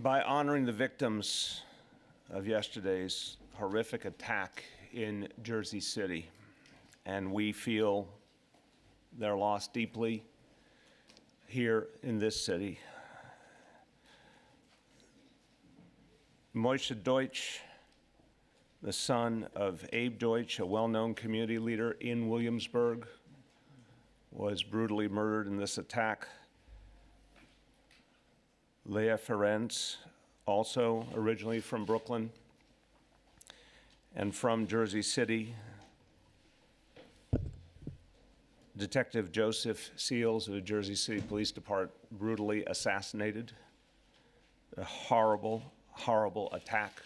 by honoring the victims of yesterday's horrific attack in Jersey City, and we feel their loss deeply here in this city. Moshe Deutsch, the son of Abe Deutsch, a well-known community leader in Williamsburg, was brutally murdered in this attack. Leah Ferenc, also originally from Brooklyn and from Jersey City. Detective Joseph Seals of the Jersey City Police Department brutally assassinated. A horrible, horrible attack.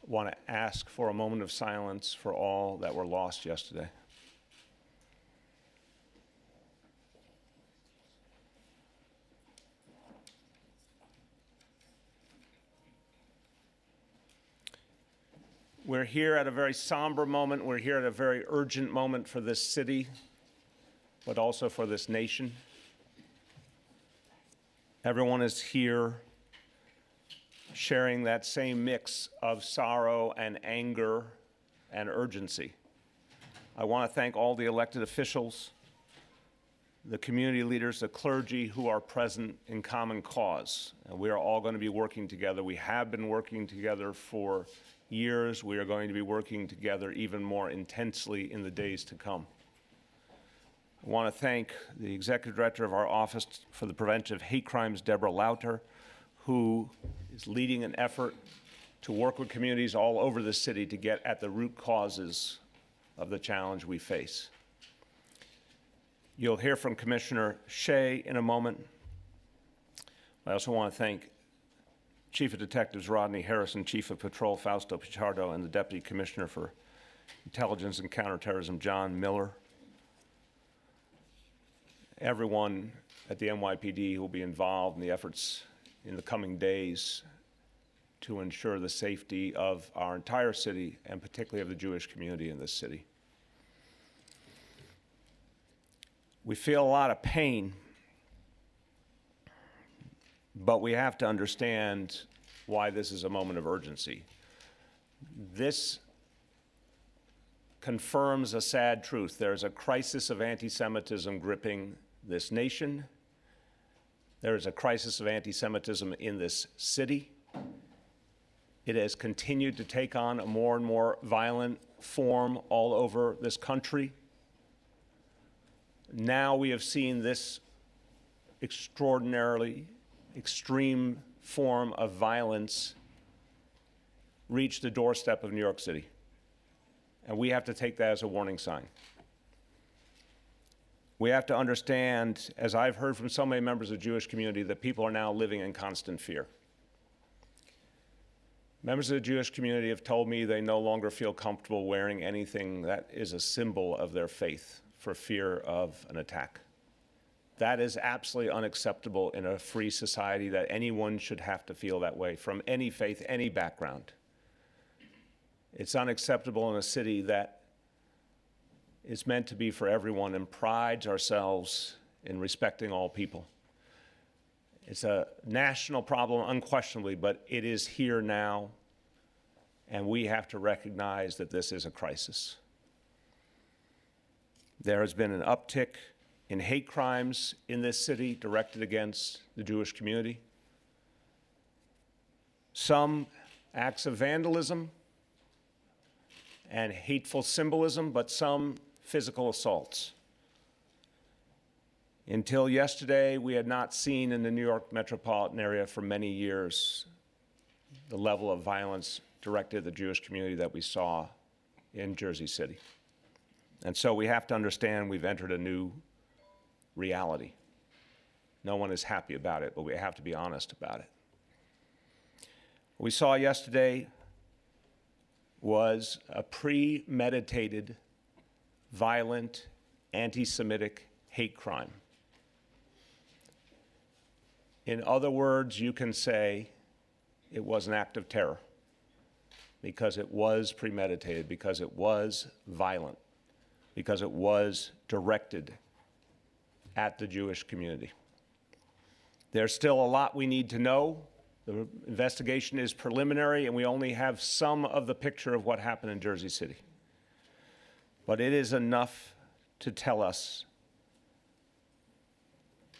I want to ask for a moment of silence for all that were lost yesterday. We're here at a very somber moment. We're here at a very urgent moment for this city, but also for this nation. Everyone is here sharing that same mix of sorrow and anger and urgency. I want to thank all the elected officials, the community leaders, the clergy who are present in common cause. And we are all going to be working together. We have been working together for years. We are going to be working together even more intensely in the days to come. I want to thank the Executive Director of our Office for the Prevention of Hate Crimes, Deborah Lauter, who is leading an effort to work with communities all over the city to get at the root causes of the challenge we face. You'll hear from Commissioner Shea in a moment. I also want to thank Chief of Detectives Rodney Harrison, Chief of Patrol Fausto Pichardo, and the Deputy Commissioner for Intelligence and Counterterrorism, John Miller. Everyone at the NYPD who will be involved in the efforts in the coming days to ensure the safety of our entire city, and particularly of the Jewish community in this city. We feel a lot of pain, but we have to understand why this is a moment of urgency. This confirms a sad truth. There's a crisis of anti-Semitism gripping this nation. There is a crisis of anti-Semitism in this city. It has continued to take on a more and more violent form all over this country. Now we have seen this extraordinarily extreme form of violence reach the doorstep of New York City. And we have to take that as a warning sign. We have to understand, as I've heard from so many members of the Jewish community, that people are now living in constant fear. Members of the Jewish community have told me they no longer feel comfortable wearing anything that is a symbol of their faith for fear of an attack. That is absolutely unacceptable in a free society, that anyone should have to feel that way from any faith, any background. It's unacceptable in a city that is meant to be for everyone and prides ourselves in respecting all people. It's a national problem, unquestionably, but it is here now, and we have to recognize that this is a crisis. There has been an uptick in hate crimes in this city directed against the Jewish community. Some acts of vandalism and hateful symbolism, but some physical assaults. Until yesterday, we had not seen in the New York metropolitan area for many years the level of violence directed at the Jewish community that we saw in Jersey City. And so we have to understand we've entered a new reality. No one is happy about it, but we have to be honest about it. What we saw yesterday was a premeditated, violent, anti-Semitic hate crime. In other words, you can say it was an act of terror because it was premeditated, because it was violent, because it was directed at the Jewish community. There's still a lot we need to know. The investigation is preliminary, and we only have some of the picture of what happened in Jersey City. But it is enough to tell us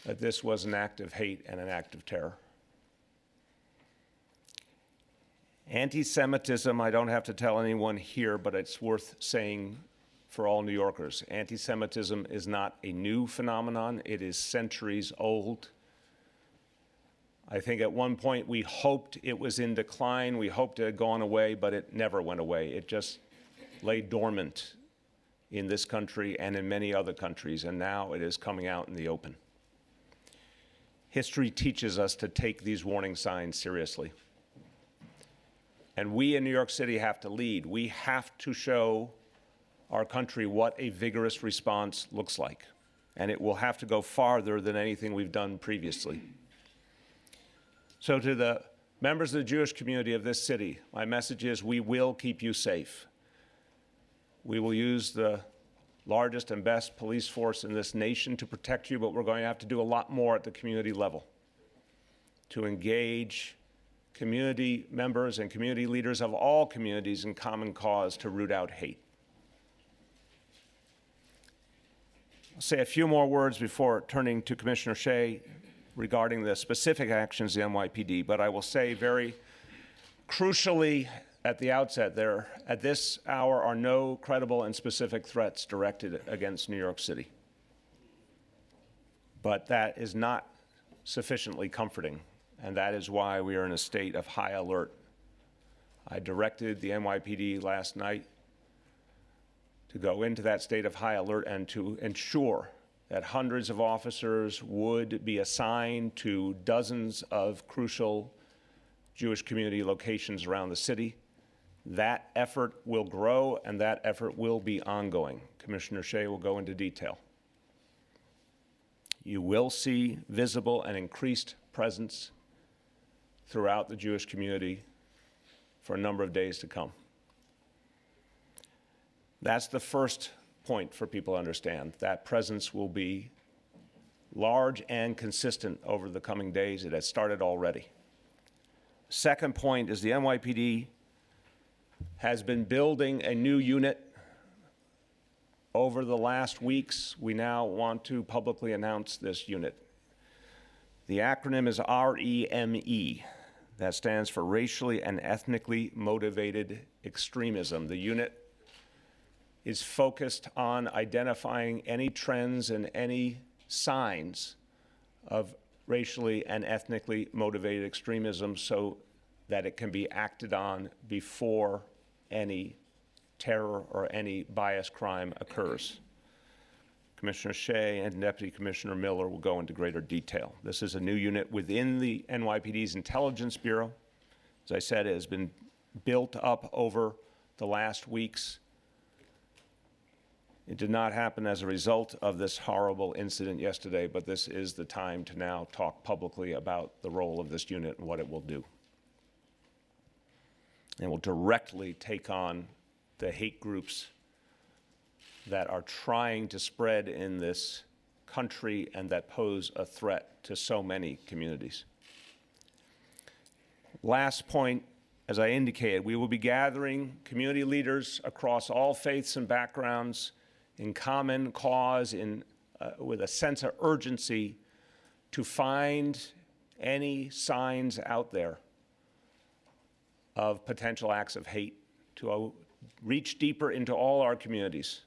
that this was an act of hate and an act of terror. Anti-Semitism, I don't have to tell anyone here, but it's worth saying for all New Yorkers. Anti-Semitism is not a new phenomenon. It is centuries old. I think at one point we hoped it was in decline. We hoped it had gone away, but it never went away. It just lay dormant in this country and in many other countries, and now it is coming out in the open. History teaches us to take these warning signs seriously. And we in New York City have to lead. We have to show our country what a vigorous response looks like. And it will have to go farther than anything we've done previously. So to the members of the Jewish community of this city, my message is we will keep you safe. We will use the largest and best police force in this nation to protect you, but we're going to have to do a lot more at the community level to engage community members and community leaders of all communities in common cause to root out hate. I'll say a few more words before turning to Commissioner Shea regarding the specific actions of the NYPD, but I will say very crucially at the outset there, at this hour are no credible and specific threats directed against New York City. But that is not sufficiently comforting, and that is why we are in a state of high alert. I directed the NYPD last night to go into that state of high alert and to ensure that hundreds of officers would be assigned to dozens of crucial Jewish community locations around the city. That effort will grow, and that effort will be ongoing. Commissioner Shea will go into detail. You will see visible and increased presence throughout the Jewish community for a number of days to come. That's the first point for people to understand. That presence will be large and consistent over the coming days. It has started already. Second point is the NYPD has been building a new unit. Over the last weeks, we now want to publicly announce this unit. The acronym is REME. That stands for Racially and Ethnically Motivated Extremism. The unit is focused on identifying any trends and any signs of racially and ethnically motivated extremism so that it can be acted on before any terror or any bias crime occurs. Commissioner Shea and Deputy Commissioner Miller will go into greater detail. This is a new unit within the NYPD's Intelligence Bureau. As I said, it has been built up over the last weeks. It did not happen as a result of this horrible incident yesterday, but this is the time to now talk publicly about the role of this unit and what it will do. It will directly take on the hate groups that are trying to spread in this country and that pose a threat to so many communities. Last point, as I indicated, we will be gathering community leaders across all faiths and backgrounds in common cause, with a sense of urgency to find any signs out there of potential acts of hate, to reach deeper into all our communities.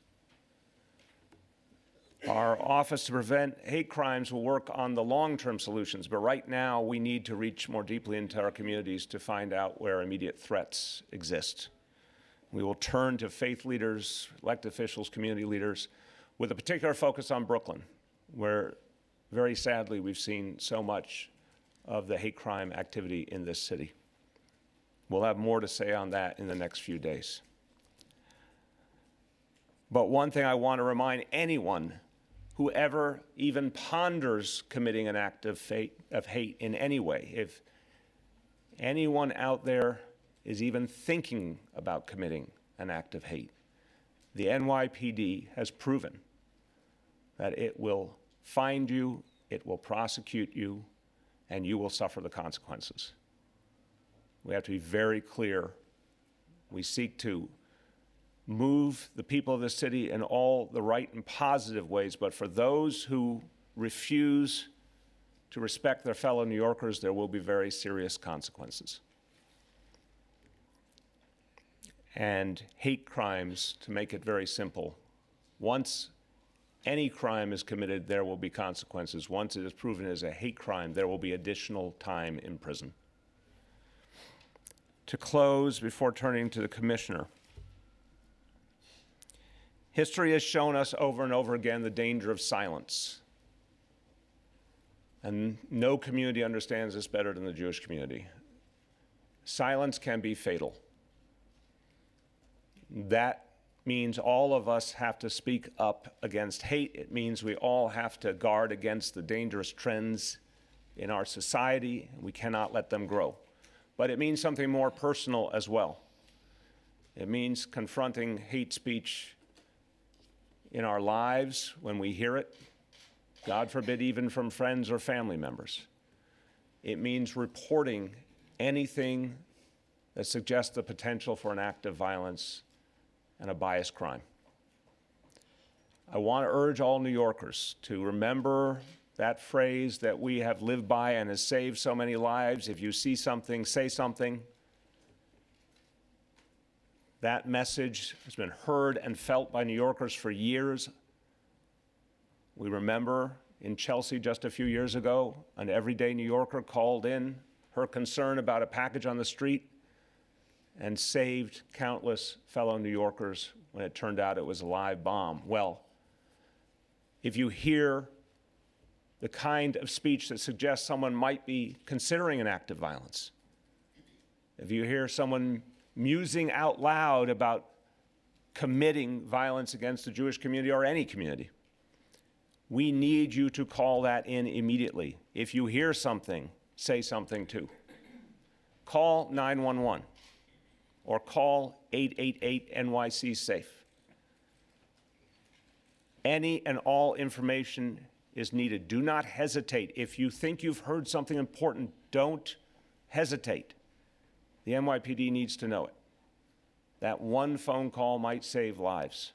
Our Office to Prevent Hate Crimes will work on the long-term solutions, but right now we need to reach more deeply into our communities to find out where immediate threats exist. We will turn to faith leaders, elected officials, community leaders, with a particular focus on Brooklyn, where very sadly we've seen so much of the hate crime activity in this city. We'll have more to say on that in the next few days. But one thing I want to remind anyone who ever even ponders committing an act of hate in any way, if anyone out there is even thinking about committing an act of hate, the NYPD has proven that it will find you, it will prosecute you, and you will suffer the consequences. We have to be very clear. We seek to move the people of this city in all the right and positive ways, but for those who refuse to respect their fellow New Yorkers, there will be very serious consequences. And hate crimes, to make it very simple, once any crime is committed, there will be consequences. Once it is proven as a hate crime, there will be additional time in prison. To close, before turning to the Commissioner, history has shown us over and over again the danger of silence. And no community understands this better than the Jewish community. Silence can be fatal. That means all of us have to speak up against hate. It means we all have to guard against the dangerous trends in our society. We cannot let them grow. But it means something more personal as well. It means confronting hate speech in our lives when we hear it, God forbid even from friends or family members. It means reporting anything that suggests the potential for an act of violence and a biased crime. I want to urge all New Yorkers to remember that phrase that we have lived by and has saved so many lives. If you see something, say something. That message has been heard and felt by New Yorkers for years. We remember in Chelsea just a few years ago, an everyday New Yorker called in her concern about a package on the street and saved countless fellow New Yorkers when it turned out it was a live bomb. Well, if you hear the kind of speech that suggests someone might be considering an act of violence, if you hear someone musing out loud about committing violence against the Jewish community or any community, we need you to call that in immediately. If you hear something, say something too. Call 911 or call 888 NYC SAFE. Any and all information is needed. Do not hesitate. If you think you've heard something important, don't hesitate. The NYPD needs to know it. That one phone call might save lives.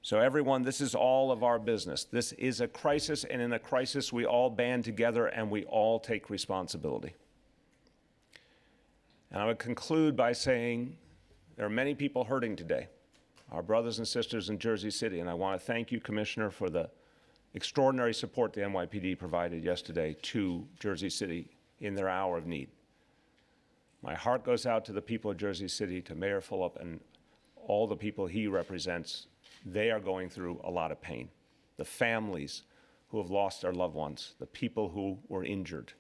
So everyone, this is all of our business. This is a crisis, and in a crisis, we all band together and we all take responsibility. And I would conclude by saying there are many people hurting today, our brothers and sisters in Jersey City, and I want to thank you, Commissioner, for the extraordinary support the NYPD provided yesterday to Jersey City in their hour of need. My heart goes out to the people of Jersey City, to Mayor Fulop and all the people he represents. They are going through a lot of pain. The families who have lost their loved ones, the people who were injured.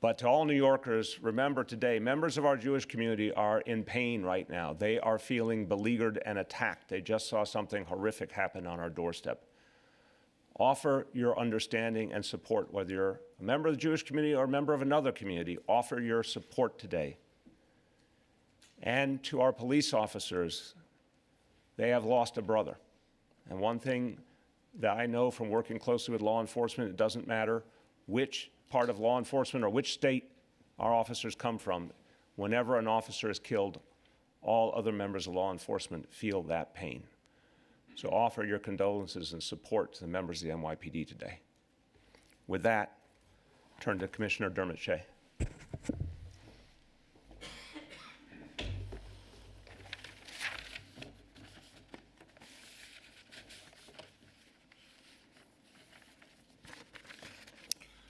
But to all New Yorkers, remember today, members of our Jewish community are in pain right now. They are feeling beleaguered and attacked. They just saw something horrific happen on our doorstep. Offer your understanding and support, whether you're a member of the Jewish community or a member of another community. Offer your support today. And to our police officers, they have lost a brother. And one thing that I know from working closely with law enforcement, it doesn't matter which part of law enforcement or which state our officers come from. Whenever an officer is killed, all other members of law enforcement feel that pain. So offer your condolences and support to the members of the NYPD today. With that, turn to Commissioner Dermot Shea.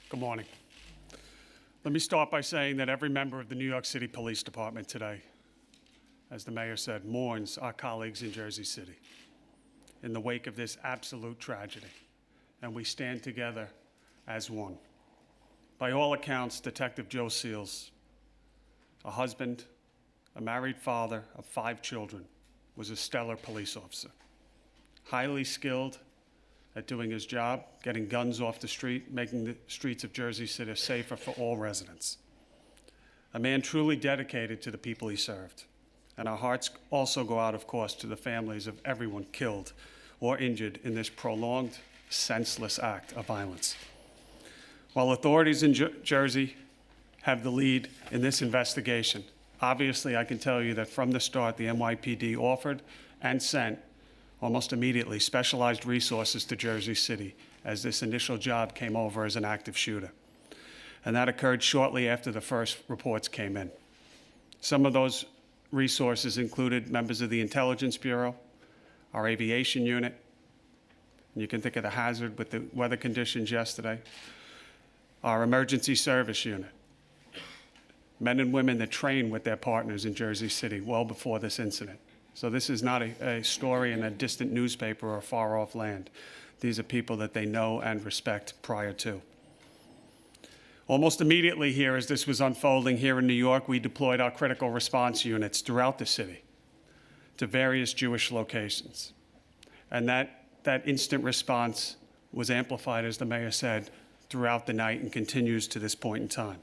Good morning. Let me start by saying that every member of the New York City Police Department today, as the mayor said, mourns our colleagues in Jersey City in the wake of this absolute tragedy, and we stand together as one. By all accounts, Detective Joe Seals, a husband, a married father of 5 children, was a stellar police officer, highly skilled at doing his job, getting guns off the street, making the streets of Jersey City safer for all residents. A man truly dedicated to the people he served. And our hearts also go out, of course, to the families of everyone killed or injured in this prolonged senseless act of violence. While authorities in Jersey have the lead in this investigation, obviously I can tell you that from the start, the NYPD offered and sent almost immediately specialized resources to Jersey City as this initial job came over as an active shooter. And that occurred shortly after the first reports came in. Some of those resources included members of the Intelligence Bureau, our aviation unit, and you can think of the hazard with the weather conditions yesterday, our emergency service unit, men and women that train with their partners in Jersey City well before this incident. So this is not a story in a distant newspaper or far off land. These are people that they know and respect prior to. Almost immediately here, as this was unfolding here in New York, we deployed our critical response units throughout the city to various Jewish locations. And that instant response was amplified, as the mayor said, throughout the night and continues to this point in time.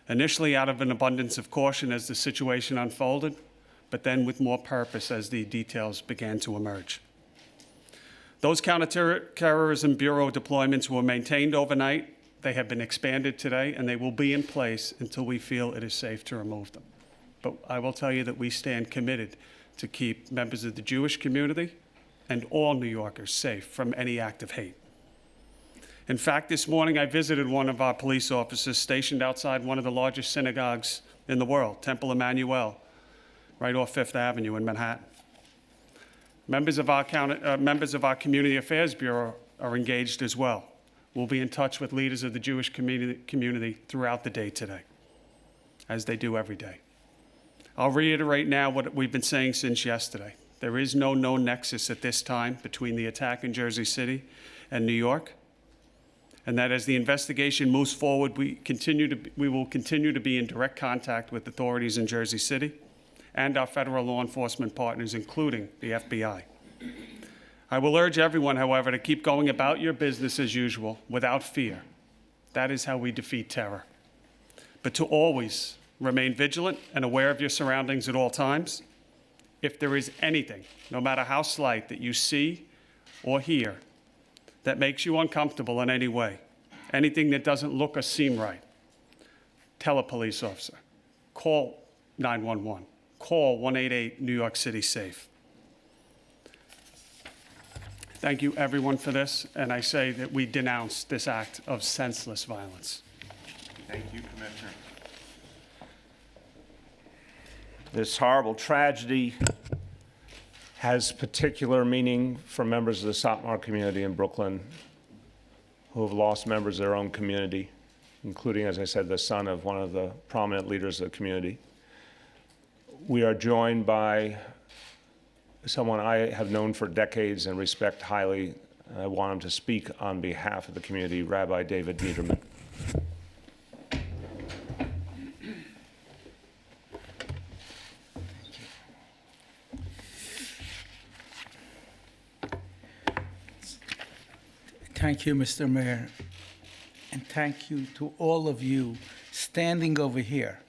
Initially out of an abundance of caution as the situation unfolded, but then with more purpose as the details began to emerge. Those counterterrorism bureau deployments were maintained overnight. They have been expanded today, and they will be in place until we feel it is safe to remove them. But I will tell you that we stand committed to keep members of the Jewish community and all New Yorkers safe from any act of hate. In fact, this morning I visited one of our police officers stationed outside one of the largest synagogues in the world, Temple Emmanuel, right off Fifth Avenue in Manhattan. Members of our Community Affairs Bureau are engaged as well. We'll be in touch with leaders of the Jewish community throughout the day today, as they do every day. I'll reiterate now what we've been saying since yesterday. There is no known nexus at this time between the attack in Jersey City and New York, and that as the investigation moves forward, we will continue to be in direct contact with authorities in Jersey City and our federal law enforcement partners, including the FBI. I will urge everyone, however, to keep going about your business as usual without fear. That is how we defeat terror. But to always remain vigilant and aware of your surroundings at all times. If there is anything, no matter how slight, that you see or hear that makes you uncomfortable in any way, anything that doesn't look or seem right, tell a police officer. Call 911. Call 188 New York City Safe. Thank you, everyone, for this, and I say that we denounce this act of senseless violence. Thank you, Commissioner. This horrible tragedy has particular meaning for members of the Satmar community in Brooklyn who have lost members of their own community, including, as I said, the son of one of the prominent leaders of the community. We are joined by someone I have known for decades and respect highly. I want him to speak on behalf of the community, Rabbi David Niederman. Thank you, Mr. Mayor, and thank you to all of you standing over here,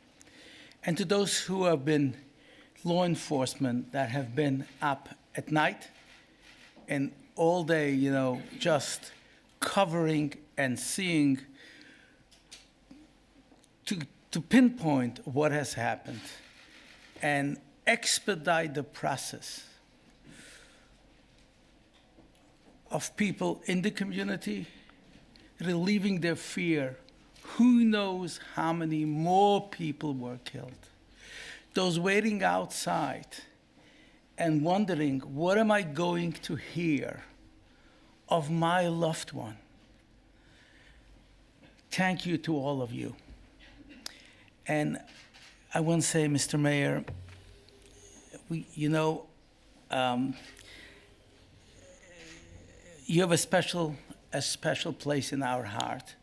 and to those who have been law enforcement that have been up at night and all day, just covering and seeing to pinpoint what has happened and expedite the process of people in the community relieving their fear. Who knows how many more people were killed? Those waiting outside and wondering, what am I going to hear of my loved one? Thank you to all of you. And I want to say, Mr. Mayor, you have a special place in our heart.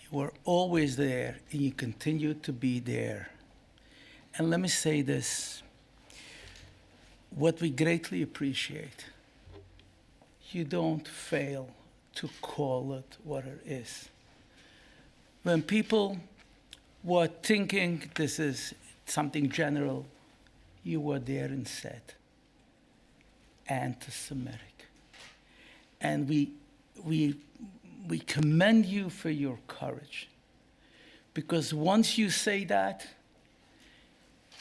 You were always there, and you continue to be there. And let me say this, what we greatly appreciate, you don't fail to call it what it is. When people were thinking this is something general, you were there and said, anti-Semitic. And we commend you for your courage. Because once you say that,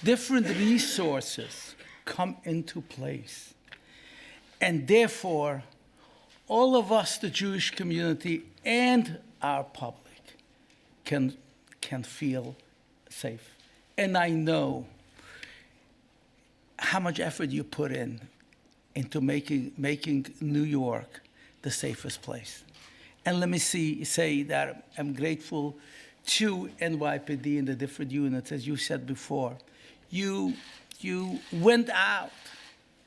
different resources come into place. And therefore, all of us, the Jewish community and our public, can feel safe. And I know how much effort you put into making New York the safest place. And let me say that I'm grateful to NYPD and the different units, as you said before. You went out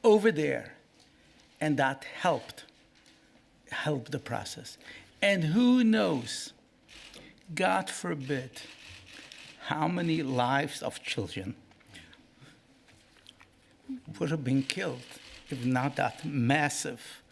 over there, and that helped the process. And who knows, God forbid, how many lives of children would have been killed if not that massive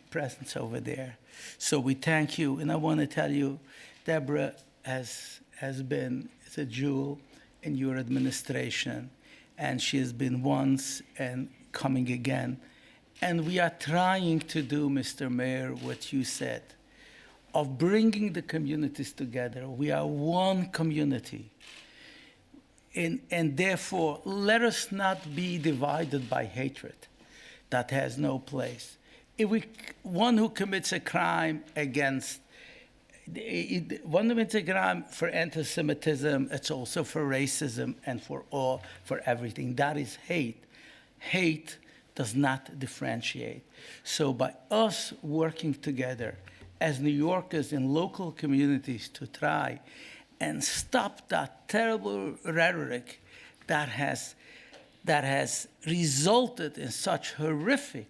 presence over there. So we thank you, and I want to tell you, Deborah has been a jewel in your administration, and she has been once and coming again. And we are trying to do, Mr. Mayor, what you said, of bringing the communities together. We are one community. And therefore, let us not be divided by hatred that has no place. One who commits a crime against, one who commits a crime for anti-Semitism, it's also for racism and for everything. That is hate. Hate does not differentiate. So by us working together as New Yorkers in local communities to try and stop that terrible rhetoric that has resulted in such horrific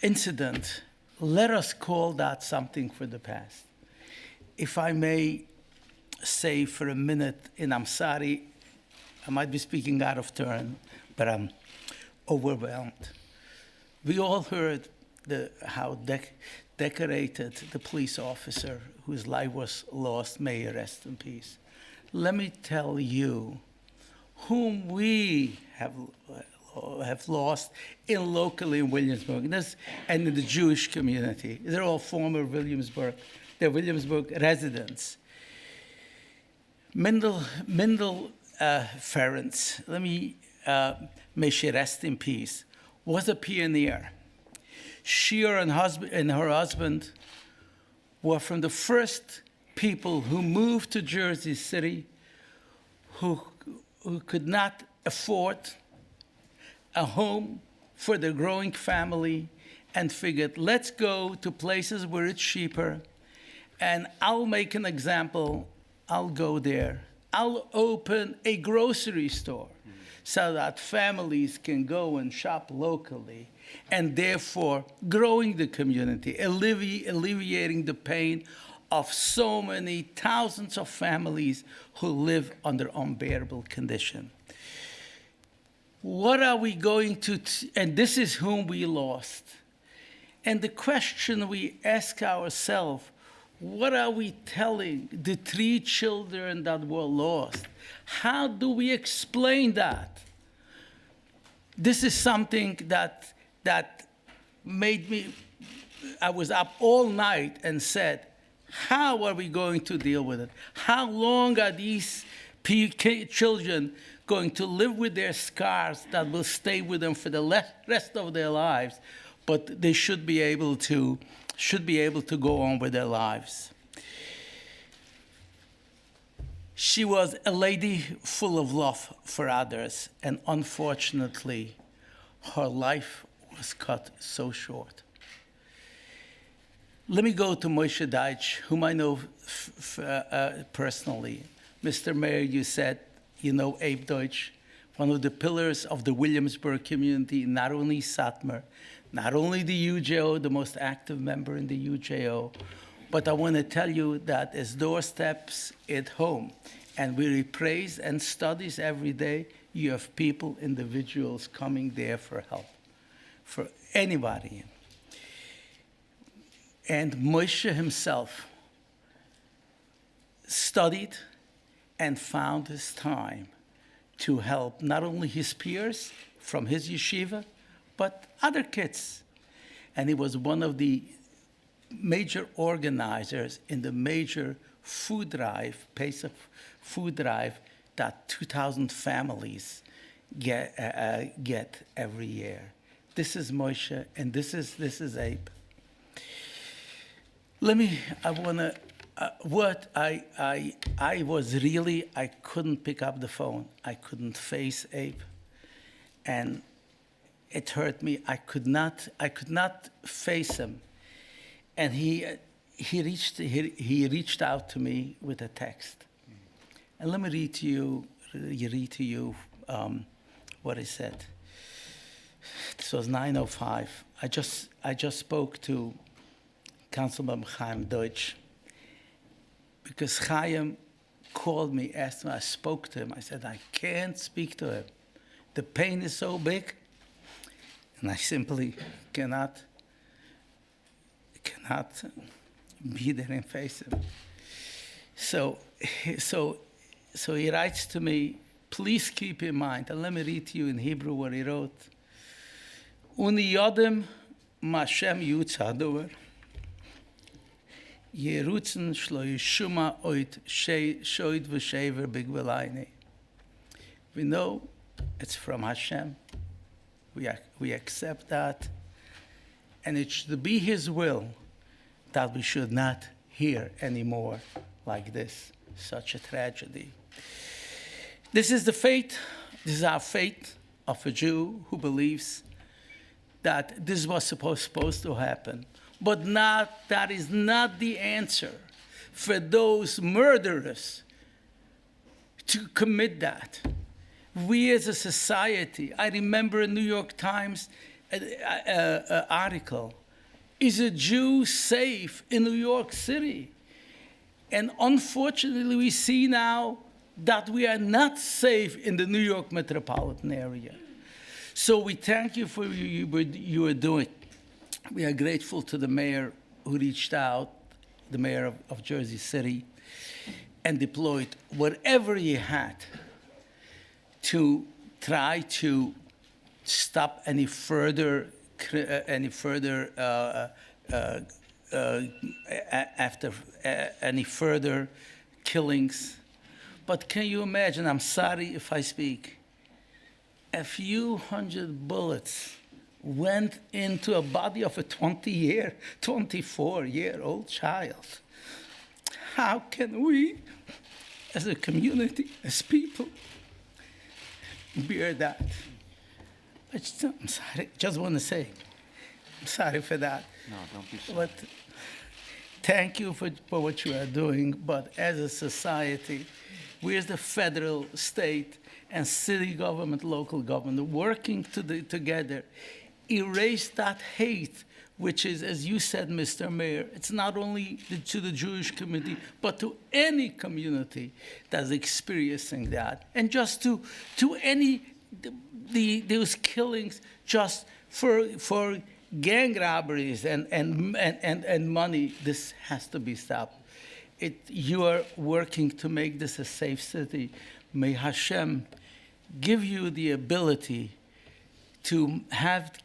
incident, let us call that something for the past. If I may say for a minute, and I'm sorry, I might be speaking out of turn, but I'm overwhelmed. We all heard how decorated the police officer whose life was lost, may he rest in peace. Let me tell you, whom we have lost locally in Williamsburg, and in the Jewish community. They're all former Williamsburg residents. Mendel Ferenc, may she rest in peace, was a pioneer. She and her husband were from the first people who moved to Jersey City, who could not afford a home for their growing family, and figured, let's go to places where it's cheaper, and I'll make an example. I'll go there. I'll open a grocery store so that families can go and shop locally, and therefore growing the community, alleviating the pain of so many thousands of families who live under unbearable conditions. What are we going to, and this is whom we lost. And the question we ask ourselves, what are we telling the 3 children that were lost? How do we explain that? This is something that made me, I was up all night and said, how are we going to deal with it? How long are these children going to live with their scars that will stay with them for the rest of their lives? But they should be able to go on with their lives. She was a lady full of love for others, and unfortunately, her life was cut so short. Let me go to Moshe Deitch, whom I know personally. Mr. Mayor, you said you know Abe Deutsch, one of the pillars of the Williamsburg community, not only Satmar, not only the UJO, the most active member in the UJO, but I want to tell you that as doorsteps at home, and we praise and studies every day, you have people, individuals coming there for help, for anybody. And Moshe himself studied and found his time to help not only his peers from his yeshiva, but other kids. And he was one of the major organizers in the major food drive, Pesach food drive, that 2,000 families get every year. This is Moshe, and this is Abe. I couldn't pick up the phone. I couldn't face Abe, and it hurt me. I could not face him, and he reached out to me with a text. And let me read to you what he said. This was 9:05. I just spoke to Councilman Chaim Deutsch, because Chaim called me, asked me, I spoke to him. I said, I can't speak to him. The pain is so big, and I simply cannot be there and face him. So he writes to me, please keep in mind, and let me read to you in Hebrew what he wrote. Uni yodem mashem yutzadover. Yerutzen shlo yishuma oit shoyd v'shever bigvelayne. We know it's from Hashem. We accept that. And it should be His will that we should not hear anymore like this, such a tragedy. This is our fate of a Jew who believes that this was supposed to happen. But that is not the answer for those murderers to commit that. We as a society, I remember a New York Times article, is a Jew safe in New York City? And unfortunately, we see now that we are not safe in the New York metropolitan area. So we thank you for what you are doing. We are grateful to the mayor who reached out, the mayor of Jersey City, and deployed whatever he had to try to stop any further killings. But can you imagine? I'm sorry if I speak. A few hundred bullets went into a body of a 24-year-old child. How can we, as a community, as people, bear that? I'm sorry, just want to say, I'm sorry for that. No, don't be sorry. But thank you for what you are doing, but as a society, we as the federal, state, and city government, local government, working together, erase that hate, which is, as you said, Mr. Mayor, it's not only to the Jewish community, but to any community that's experiencing that. And just to any, those killings just for gang robberies and money, this has to be stopped. You are working to make this a safe city. May Hashem give you the ability to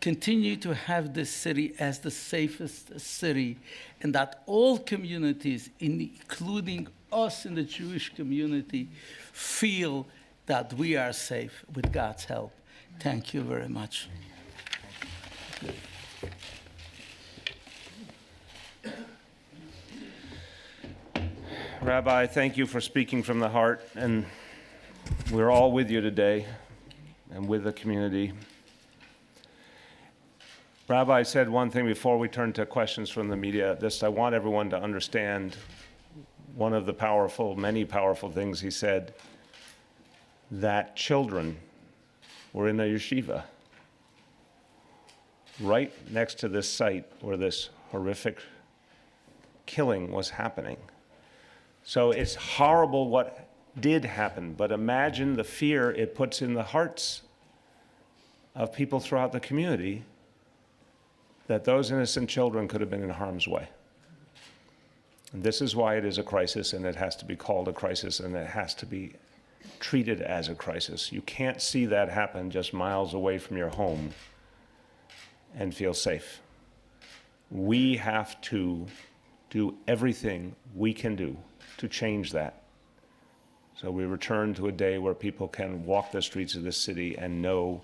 continue to have this city as the safest city, and that all communities, including us in the Jewish community, feel that we are safe with God's help. Thank you very much. Rabbi, thank you for speaking from the heart, and we're all with you today and with the community. Rabbi said one thing before we turn to questions from the media. I want everyone to understand one of the many powerful things he said, that children were in a yeshiva right next to this site where this horrific killing was happening. So it's horrible what did happen, but imagine the fear it puts in the hearts of people throughout the community that those innocent children could have been in harm's way. And this is why it is a crisis, and it has to be called a crisis, and it has to be treated as a crisis. You can't see that happen just miles away from your home and feel safe. We have to do everything we can do to change that. So we return to a day where people can walk the streets of this city and know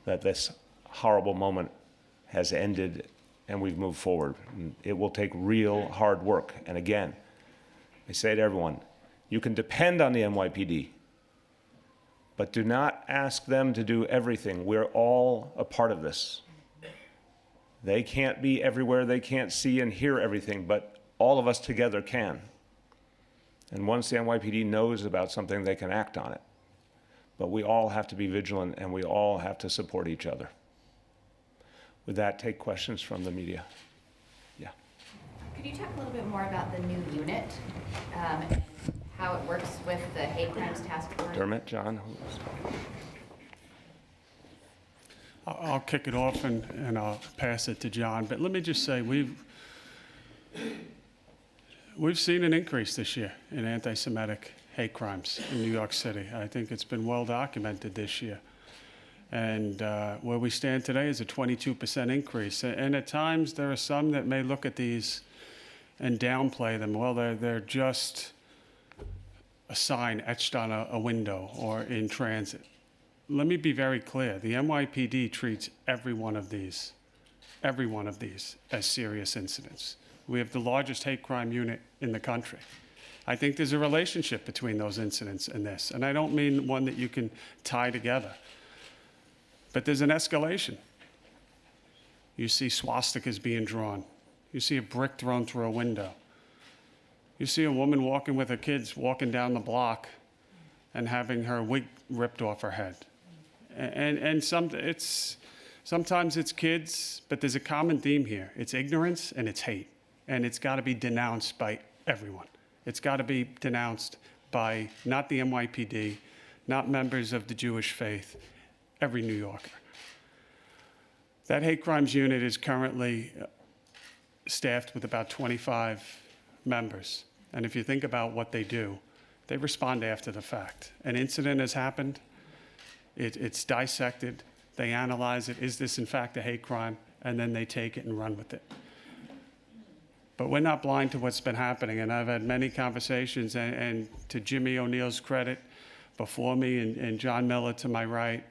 that this horrible moment has ended and we've moved forward. And it will take real hard work. And again, I say to everyone, you can depend on the NYPD, but do not ask them to do everything. We're all a part of this. They can't be everywhere, they can't see and hear everything, but all of us together can. And once the NYPD knows about something, they can act on it. But we all have to be vigilant and we all have to support each other. With that, take questions from the media. Yeah. Could you talk a little bit more about the new unit, and how it works with the hate crimes task force? Dermot, John? I'll kick it off and I'll pass it to John. But let me just say, we've seen an increase this year in anti-Semitic hate crimes in New York City. I think it's been well documented this year. And where we stand today is a 22% increase. And at times there are some that may look at these and downplay them. Well, they're just a sign etched on a window or in transit. Let me be very clear. The NYPD treats every one of these as serious incidents. We have the largest hate crime unit in the country. I think there's a relationship between those incidents and this. And I don't mean one that you can tie together. But there's an escalation. You see swastikas being drawn. You see a brick thrown through a window. You see a woman walking with her kids, walking down the block and having her wig ripped off her head. And sometimes it's kids, but there's a common theme here. It's ignorance and it's hate. And it's got to be denounced by everyone. It's got to be denounced by not the NYPD, not members of the Jewish faith, every New Yorker. That hate crimes unit is currently staffed with about 25 members. And if you think about what they do, they respond after the fact. An incident has happened, it's dissected, they analyze it, is this in fact a hate crime? And then they take it and run with it. But we're not blind to what's been happening, and I've had many conversations, and to Jimmy O'Neill's credit, before me, and John Miller to my right,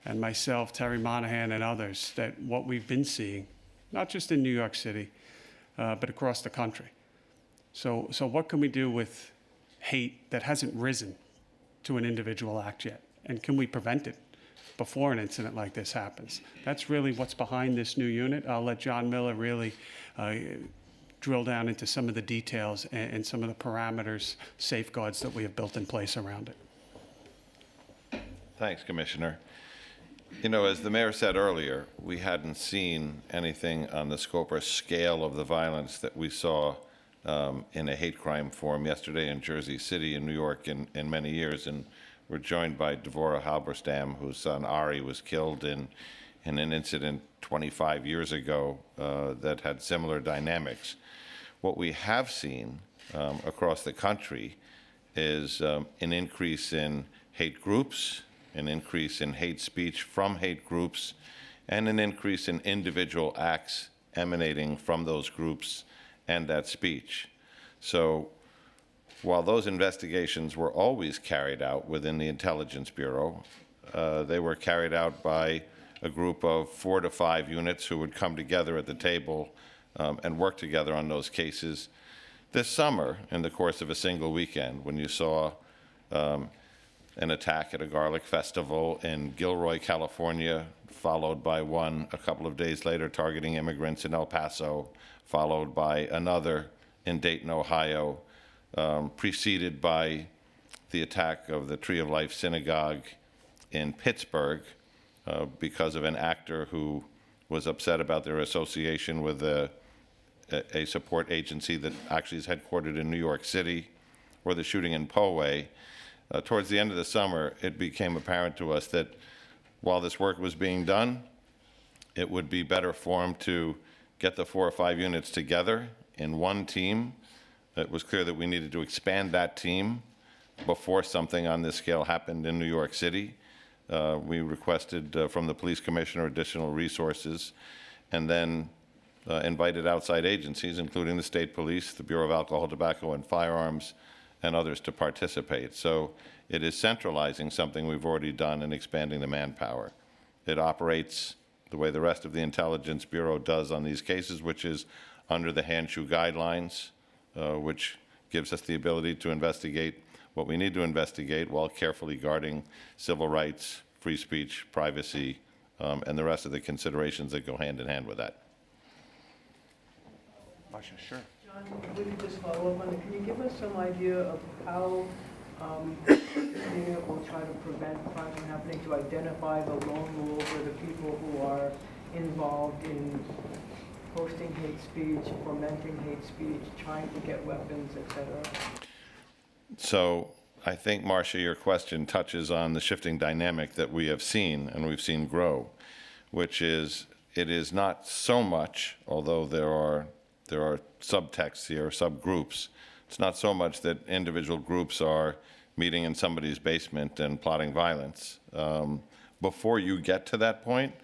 and myself, Terry Monahan, and others, that what we've been seeing, not just in New York City, but across the country. So what can we do with hate that hasn't risen to an individual act yet? And can we prevent it before an incident like this happens? That's really what's behind this new unit. I'll let John Miller really drill down into some of the details and some of the parameters, safeguards that we have built in place around it. Thanks, Commissioner. You know, as the mayor said earlier, we hadn't seen anything on the scope or scale of the violence that we saw in a hate crime forum yesterday in Jersey City in New York in many years. And we're joined by Devorah Halberstam, whose son Ari was killed in an incident 25 years ago that had similar dynamics. What we have seen across the country is an increase in hate groups, an increase in hate speech from hate groups, and an increase in individual acts emanating from those groups and that speech. So while those investigations were always carried out within the Intelligence Bureau, they were carried out by a group of 4 to 5 units who would come together at the table and work together on those cases. This summer, in the course of a single weekend, when you saw an attack at a garlic festival in Gilroy, California, followed by one a couple of days later targeting immigrants in El Paso, followed by another in Dayton, Ohio, preceded by the attack of the Tree of Life Synagogue in Pittsburgh because of an actor who was upset about their association with a support agency that actually is headquartered in New York City, or the shooting in Poway. Towards the end of the summer, it became apparent to us that while this work was being done, it would be better formed to get the 4 or 5 units together in one team. It was clear that we needed to expand that team before something on this scale happened in New York City. We requested from the police commissioner additional resources, and then invited outside agencies, including the state police, the Bureau of Alcohol, Tobacco, and Firearms, and others to participate. So it is centralizing something we've already done and expanding the manpower. It operates the way the rest of the Intelligence Bureau does on these cases, which is under the hand-shoe guidelines, which gives us the ability to investigate what we need to investigate while carefully guarding civil rights, free speech, privacy, and the rest of the considerations that go hand in hand with that. Basha, sure. John, would you just follow up on it? Can you give us some idea of how the unit will try to prevent crime from happening, to identify the lone wolves or the people who are involved in posting hate speech, fomenting hate speech, trying to get weapons, etc.? So I think, Marcia, your question touches on the shifting dynamic that we have seen and we've seen grow, which is it is not so much, although there are subtexts here, subgroups, it's not so much that individual groups are meeting in somebody's basement and plotting violence. Before you get to that point,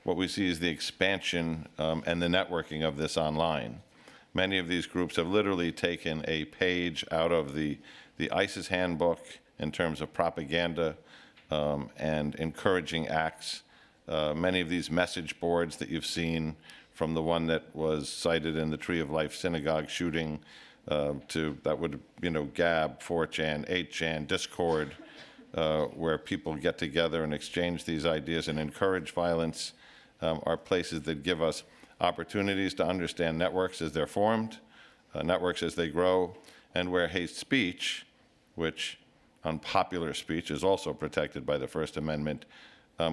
what we see is the expansion and the networking of this online. Many of these groups have literally taken a page out of the ISIS handbook in terms of propaganda and encouraging acts. Many of these message boards that you've seen, from the one that was cited in the Tree of Life synagogue shooting to that would, Gab, 4chan, 8chan, Discord, where people get together and exchange these ideas and encourage violence, are places that give us opportunities to understand networks as they're formed, networks as they grow, and where hate speech, which unpopular speech is also protected by the First Amendment,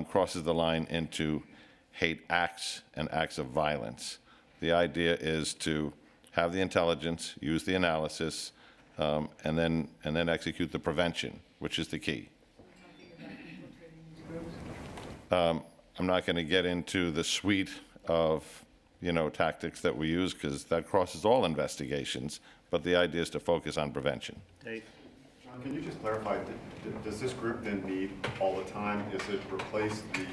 crosses the line into hate acts and acts of violence. The idea is to have the intelligence, use the analysis, and then execute the prevention, which is the key. I'm not going to get into the suite of tactics that we use, because that crosses all investigations, but the idea is to focus on prevention. Dave? John, can you just clarify, does this group then meet all the time? Is it replace the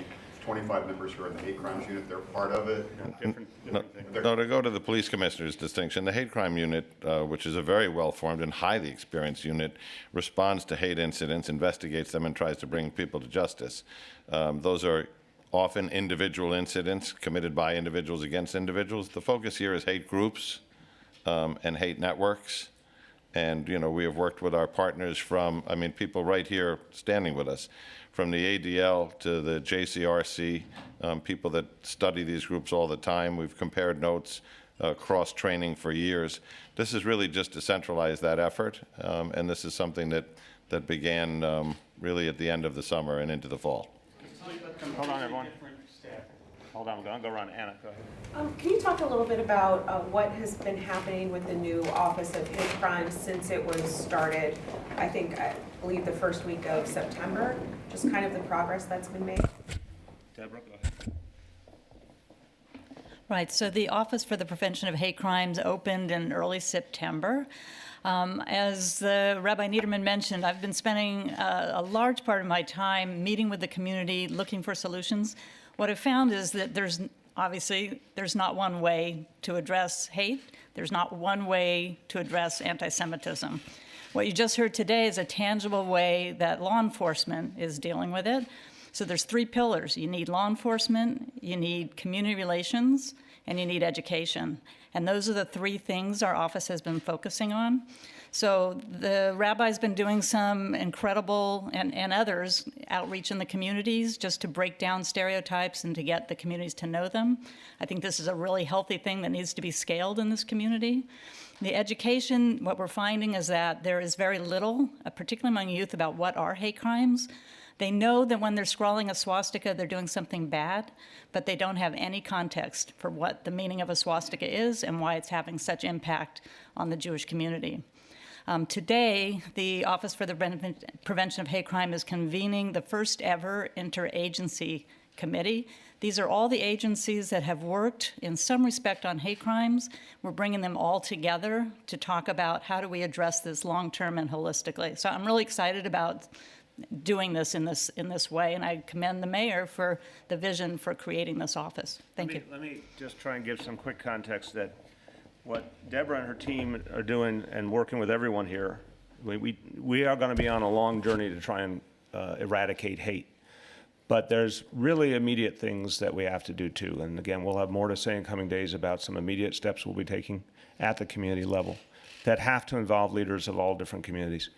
25 members who are in the hate crimes unit? They're part of it? Different thing. No, to go to the police commissioner's distinction, the hate crime unit, which is a very well-formed and highly experienced unit, responds to hate incidents, investigates them, and tries to bring people to justice. Those are often individual incidents committed by individuals against individuals. The focus here is hate groups and hate networks. And, we have worked with our partners from, people right here standing with us, from the ADL to the JCRC, people that study these groups all the time. We've compared notes, cross-training for years. This is really just to centralize that effort, and this is something that began really at the end of the summer and into the fall. Hold on, everyone. Hold on, go run. Anna, go ahead. Can you talk a little bit about what has been happening with the new Office of Hate Crimes since it was started, I believe the first week of September, just kind of the progress that's been made? Deborah, go ahead. Right, so the Office for the Prevention of Hate Crimes opened in early September. As Rabbi Reutimann mentioned, I've been spending a large part of my time meeting with the community, looking for solutions. What I've found is that there's not one way to address hate. There's not one way to address anti-Semitism. What you just heard today is a tangible way that law enforcement is dealing with it. So there's three pillars. You need law enforcement, you need community relations, and you need education. And those are the three things our office has been focusing on. So the rabbi's been doing some incredible, and others, outreach in the communities just to break down stereotypes and to get the communities to know them. I think this is a really healthy thing that needs to be scaled in this community. The education, what we're finding is that there is very little, particularly among youth, about what are hate crimes. They know that when they're scrawling a swastika, they're doing something bad, but they don't have any context for what the meaning of a swastika is and why it's having such impact on the Jewish community. Today, the Office for the Prevention of Hate Crime is convening the first ever interagency committee. These are all the agencies that have worked in some respect on hate crimes. We're bringing them all together to talk about how do we address this long-term and holistically. So I'm really excited about doing this in this way, and I commend the mayor for the vision for creating this office. Thank you. Let me just try and give some quick context that what Deborah and her team are doing and working with everyone here, we are going to be on a long journey to try and eradicate hate. But there's really immediate things that we have to do too. And again, we'll have more to say in coming days about some immediate steps we'll be taking at the community level that have to involve leaders of all different communities.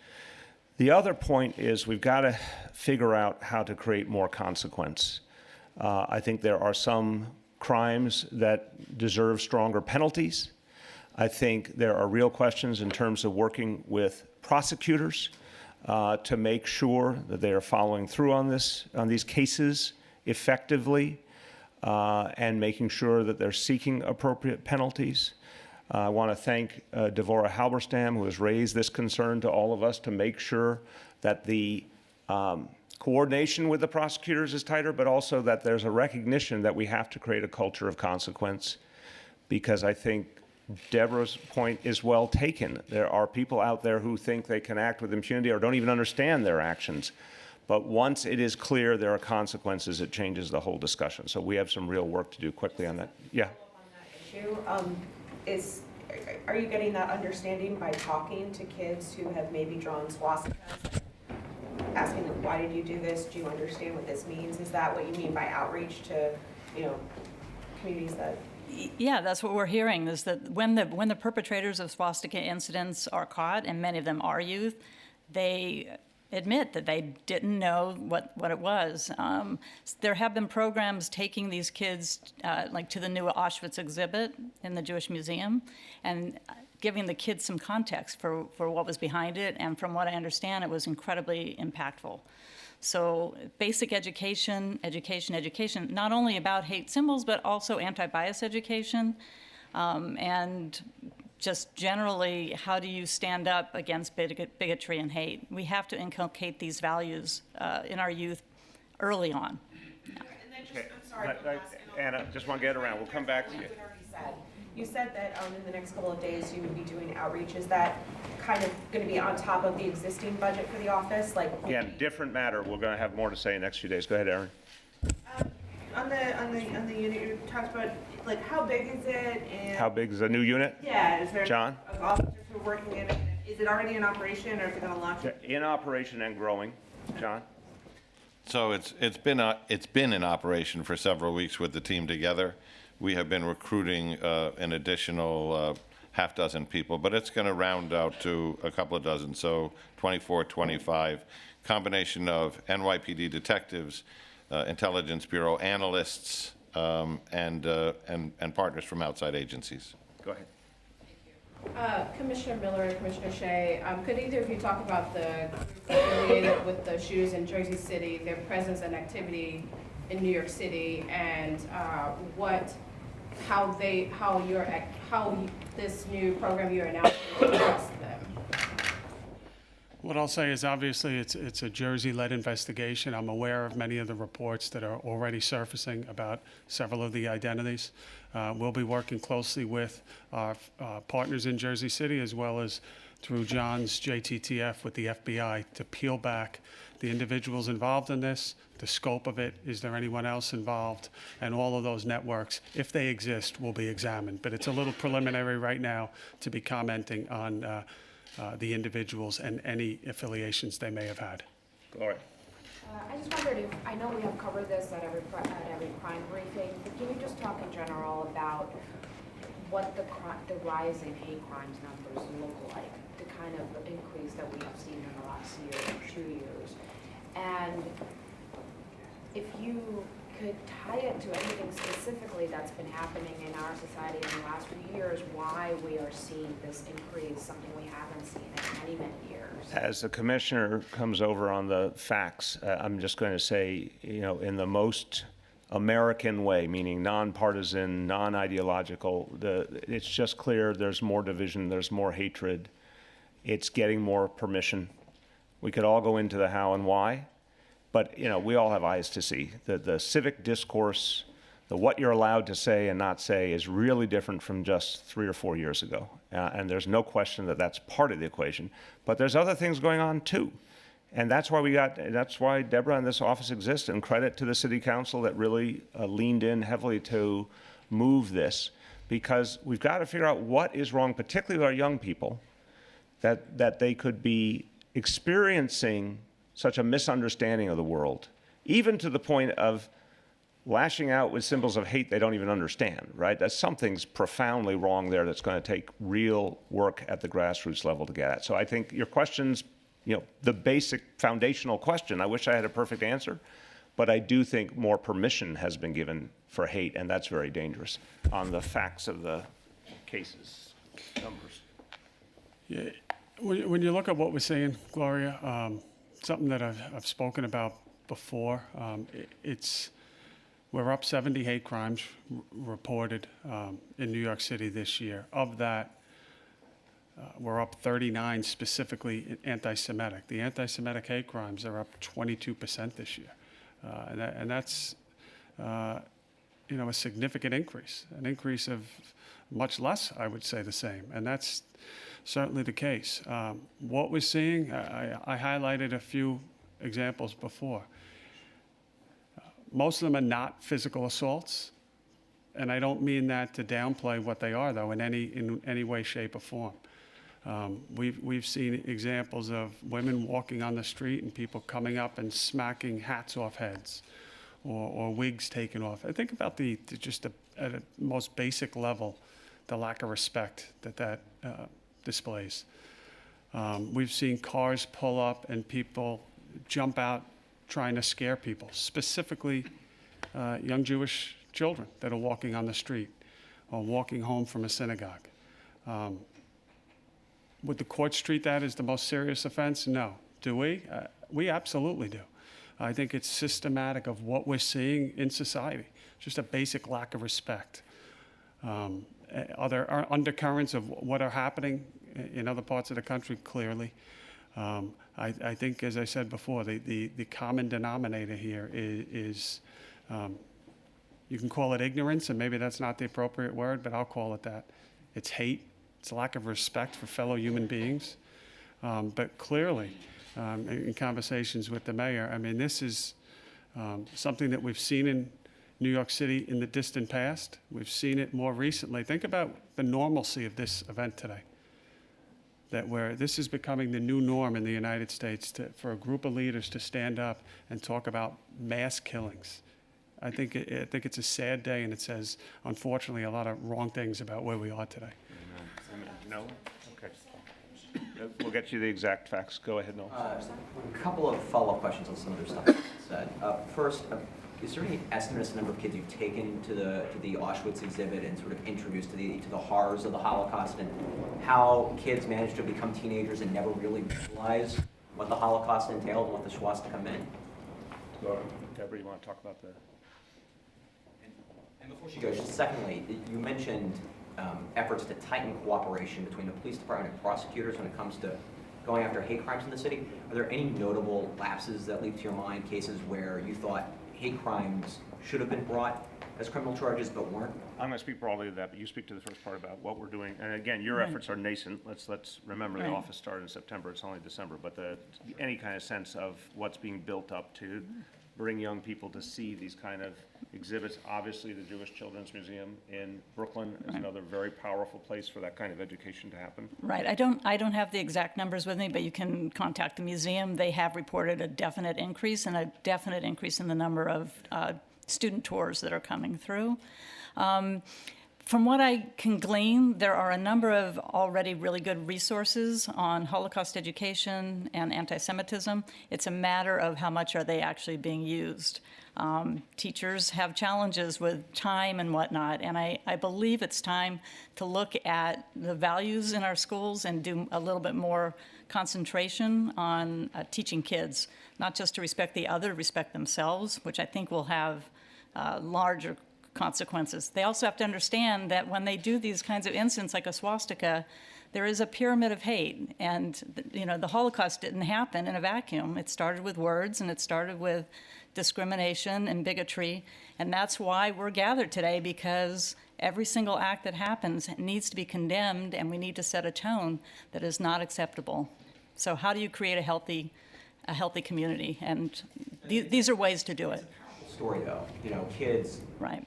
The other point is we've got to figure out how to create more consequence. I think there are some crimes that deserve stronger penalties. I think there are real questions in terms of working with prosecutors to make sure that they are following through on these cases effectively, and making sure that they're seeking appropriate penalties. I want to thank Devorah Halberstam, who has raised this concern to all of us to make sure that the coordination with the prosecutors is tighter, but also that there's a recognition that we have to create a culture of consequence, because I think Deborah's point is well taken. There are people out there who think they can act with impunity or don't even understand their actions. But once it is clear there are consequences, it changes the whole discussion. So we have some real work to do quickly on that. Yeah. Are you getting that understanding by talking to kids who have maybe drawn swastikas, asking them, why did you do this? Do you understand what this means? Is that what you mean by outreach to, communities that? Yeah, that's what we're hearing, is that when the perpetrators of swastika incidents are caught, and many of them are youth, they admit that they didn't know what it was. There have been programs taking these kids like to the new Auschwitz exhibit in the Jewish Museum and giving the kids some context for what was behind it, and from what I understand, it was incredibly impactful. So basic education, not only about hate symbols, but also anti-bias education, and just generally, how do you stand up against bigotry and hate? We have to inculcate these values in our youth early on. And then just, I'm sorry, Anna, just want to get around. We'll come back to you. You said that in the next couple of days you would be doing outreach. Is that kind of going to be on top of the existing budget for the office? Again, different matter. We're going to have more to say in the next few days. Go ahead, Erin. On the unit, you talked about how big is it, and How big is the new unit? yeah, is there John? officers who are working in it? Is it already in operation, or is it going to launch it? In operation and growing. John? So it's been in operation for several weeks with the team together. We have been recruiting an additional half dozen people, but it's going to round out to a couple of dozen, so 24, 25. Combination of NYPD detectives, Intelligence Bureau analysts, and partners from outside agencies. Go ahead. Commissioner Miller and Commissioner Shea, could either of you talk about the affiliated with the shooters in Jersey City, their presence and activity in New York City, and how this new program you're announcing will address them? What I'll say is obviously it's a Jersey-led investigation. I'm aware of many of the reports that are already surfacing about several of the identities. We'll be working closely with our partners in Jersey City, as well as through John's JTTF with the FBI, to peel back the individuals involved in this, the scope of it, is there anyone else involved, and all of those networks, if they exist, will be examined. But it's a little preliminary right now to be commenting on the individuals and any affiliations they may have had. Gloria. I just wondered if, I know we have covered this at every crime briefing, but can you just talk in general about what the rise in hate crimes numbers look like, the kind of increase that we have seen in the last year or 2 years? And if you could tie it to anything specifically that's been happening in our society in the last few years, why we are seeing this increase, something we haven't seen in many, many years. As the commissioner comes over on the facts, I'm just going to say, in the most American way, meaning nonpartisan, non-ideological, it's just clear there's more division, there's more hatred. It's getting more permission. We could all go into the how and why, but we all have eyes to see. The civic discourse, the what you're allowed to say and not say, is really different from just 3 or 4 years ago. And there's no question that that's part of the equation. But there's other things going on too. And that's why Deborah and this office exists, and credit to the city council that really leaned in heavily to move this, because we've got to figure out what is wrong, particularly with our young people, that they could be experiencing such a misunderstanding of the world, even to the point of lashing out with symbols of hate they don't even understand, right? That something's profoundly wrong there that's going to take real work at the grassroots level to get at. So I think your question's, the basic foundational question. I wish I had a perfect answer, but I do think more permission has been given for hate, and that's very dangerous on the facts of the cases, numbers. Yeah, when you look at what we're seeing, Gloria, something that I've spoken about before, we're up 70 hate crimes reported in New York City this year. Of that, we're up 39 specifically anti-Semitic. The anti-Semitic hate crimes are up 22% this year. And that's a significant increase, an increase of much less, I would say the same. And that's certainly the case. What we're seeing, I highlighted a few examples before. Most of them are not physical assaults, and I don't mean that to downplay what they are, though, in any way, shape, or form. We've seen examples of women walking on the street and people coming up and smacking hats off heads, or wigs taken off. I think about at a most basic level, the lack of respect that displays. We've seen cars pull up and people jump out trying to scare people, specifically young Jewish children that are walking on the street or walking home from a synagogue. Would the courts treat that as the most serious offense? No. Do we? We absolutely do. I think it's systematic of what we're seeing in society, just a basic lack of respect. Are there undercurrents of what are happening in other parts of the country? Clearly. I think, as I said before, the common denominator here is you can call it ignorance, and maybe that's not the appropriate word, but I'll call it that. It's hate. It's a lack of respect for fellow human beings. But clearly, in conversations with the mayor, I mean, this is something that we've seen in New York City in the distant past. We've seen it more recently. Think about the normalcy of this event today. This is becoming the new norm in the United States for a group of leaders to stand up and talk about mass killings. I think it's a sad day, and it says, unfortunately, a lot of wrong things about where we are today. No? Okay. We'll get you the exact facts. Go ahead, Noel. A couple of follow-up questions on some of the stuff you said. First, is there any estimate as to the number of kids you've taken to the Auschwitz exhibit and sort of introduced to the horrors of the Holocaust, and how kids managed to become teenagers and never really realize what the Holocaust entailed and what the swastika meant? Deborah, you want to talk about the... And before she goes, just secondly, you mentioned efforts to tighten cooperation between the police department and prosecutors when it comes to going after hate crimes in the city. Are there any notable lapses that leap to your mind, cases where you thought hate crimes should have been brought as criminal charges but weren't? I'm going to speak broadly to that, but you speak to the first part about what we're doing. And again, your efforts are nascent. Let's remember the office started in September. It's only December, but any kind of sense of what's being built up to bring young people to see these kind of exhibits. Obviously, the Jewish Children's Museum in Brooklyn is another very powerful place for that kind of education to happen. Right. I don't have the exact numbers with me, but you can contact the museum. They have reported a definite increase in the number of student tours that are coming through. From what I can glean, there are a number of already really good resources on Holocaust education and anti-Semitism. It's a matter of how much are they actually being used. Teachers have challenges with time and whatnot, and I believe it's time to look at the values in our schools and do a little bit more concentration on teaching kids, not just to respect the other, respect themselves, which I think will have larger consequences. They also have to understand that when they do these kinds of incidents like a swastika, there is a pyramid of hate, and the Holocaust didn't happen in a vacuum. It started with words, and it started with discrimination and bigotry, and that's why we're gathered today, because every single act that happens needs to be condemned, and we need to set a tone that is not acceptable. So how do you create a healthy a healthy community. And these are ways to do it. Story though, kids, Right.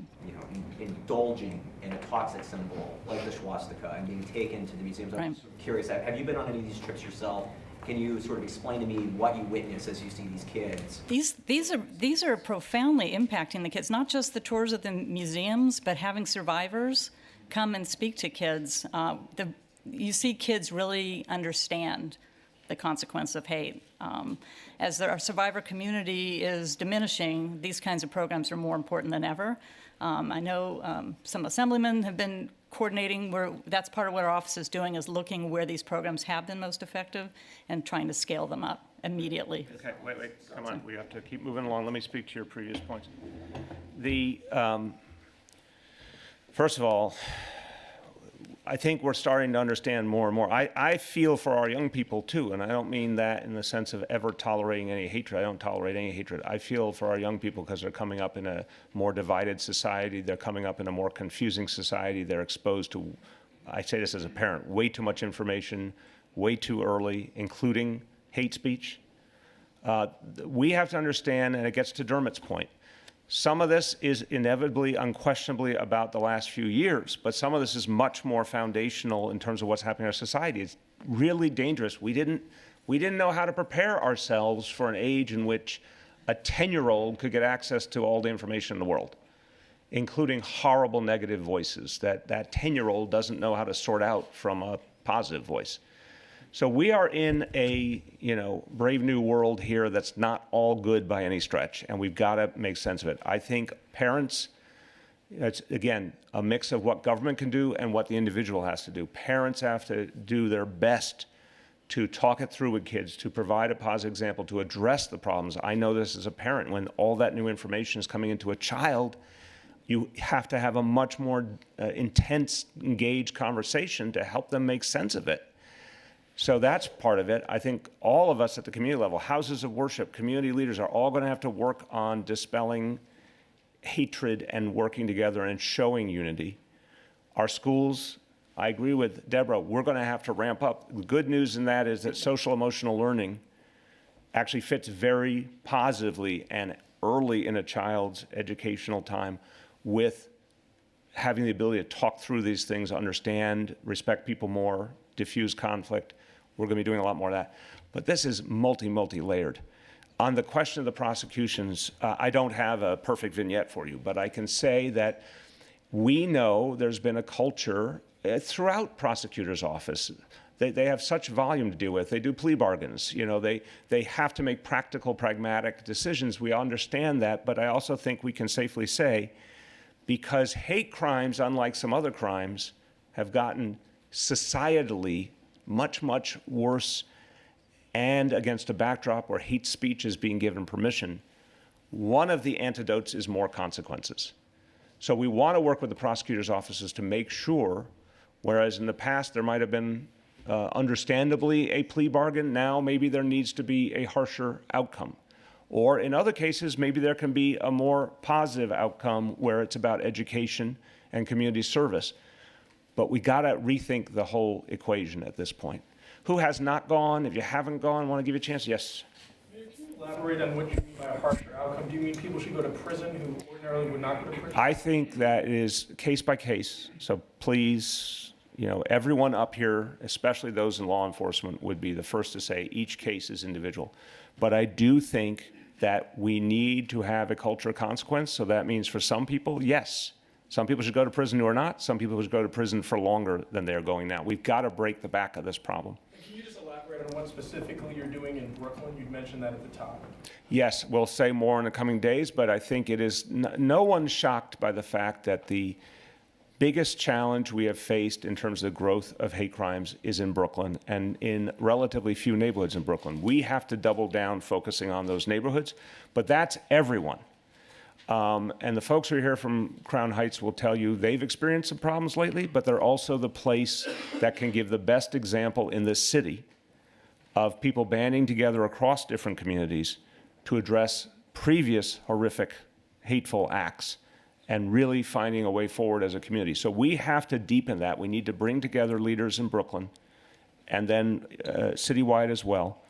Indulging in a toxic symbol like the swastika and being taken to the museums. I'm Right. sort of curious, have you been on any of these trips yourself? Can you sort of explain to me what you witness as you see these kids? These are profoundly impacting the kids, not just the tours of the museums, but having survivors come and speak to kids. You see kids really understand the consequence of hate. As our survivor community is diminishing, these kinds of programs are more important than ever. I know some assemblymen have been coordinating where that's part of what our office is doing, is looking where these programs have been most effective and trying to scale them up immediately. Okay, wait, come on, we have to keep moving along. Let me speak to your previous points. First of all, I think we're starting to understand more and more. I feel for our young people too, and I don't mean that in the sense of ever tolerating any hatred. I don't tolerate any hatred. I feel for our young people because they're coming up in a more divided society. They're coming up in a more confusing society. They're exposed to, I say this as a parent, way too much information, way too early, including hate speech. We have to understand, and it gets to Dermot's point, some of this is inevitably, unquestionably about the last few years, but some of this is much more foundational in terms of what's happening in our society. It's really dangerous. We didn't know how to prepare ourselves for an age in which a 10-year-old could get access to all the information in the world, including horrible negative voices that 10-year-old doesn't know how to sort out from a positive voice. So we are in a, brave new world here that's not all good by any stretch, and we've got to make sense of it. I think parents, it's, again, a mix of what government can do and what the individual has to do. Parents have to do their best to talk it through with kids, to provide a positive example, to address the problems. I know this as a parent. When all that new information is coming into a child, you have to have a much more intense, engaged conversation to help them make sense of it. So that's part of it. I think all of us at the community level, houses of worship, community leaders are all going to have to work on dispelling hatred and working together and showing unity. Our schools, I agree with Deborah, we're going to have to ramp up. The good news in that is that social emotional learning actually fits very positively and early in a child's educational time with having the ability to talk through these things, understand, respect people more, diffuse conflict. We're going to be doing a lot more of that. But this is multi-layered. On the question of the prosecutions, I don't have a perfect vignette for you, but I can say that we know there's been a culture throughout prosecutors' office. They have such volume to deal with. They do plea bargains. They have to make practical, pragmatic decisions. We understand that, but I also think we can safely say, because hate crimes, unlike some other crimes, have gotten societally much worse, and against a backdrop where hate speech is being given permission, one of the antidotes is more consequences. So we want to work with the prosecutors' offices to make sure, whereas in the past there might have been understandably a plea bargain, now maybe there needs to be a harsher outcome. Or in other cases, maybe there can be a more positive outcome where it's about education and community service. But we got to rethink the whole equation at this point. Who has not gone? If you haven't gone, want to give you a chance? Yes. Can you elaborate on what you mean by a harsher outcome? Do you mean people should go to prison who ordinarily would not go to prison? I think that is case by case. So please, everyone up here, especially those in law enforcement, would be the first to say each case is individual. But I do think that we need to have a culture of consequence. So that means for some people, yes. Some people should go to prison who are not. Some people should go to prison for longer than they're going now. We've got to break the back of this problem. Can you just elaborate on what specifically you're doing in Brooklyn? You'd mentioned that at the top. Yes, we'll say more in the coming days, but I think it is no one's shocked by the fact that the biggest challenge we have faced in terms of the growth of hate crimes is in Brooklyn and in relatively few neighborhoods in Brooklyn. We have to double down focusing on those neighborhoods, but that's everyone. And the folks who are here from Crown Heights will tell you they've experienced some problems lately, but they're also the place that can give the best example in this city of people banding together across different communities to address previous horrific, hateful acts and really finding a way forward as a community. So we have to deepen that. We need to bring together leaders in Brooklyn and then citywide as well,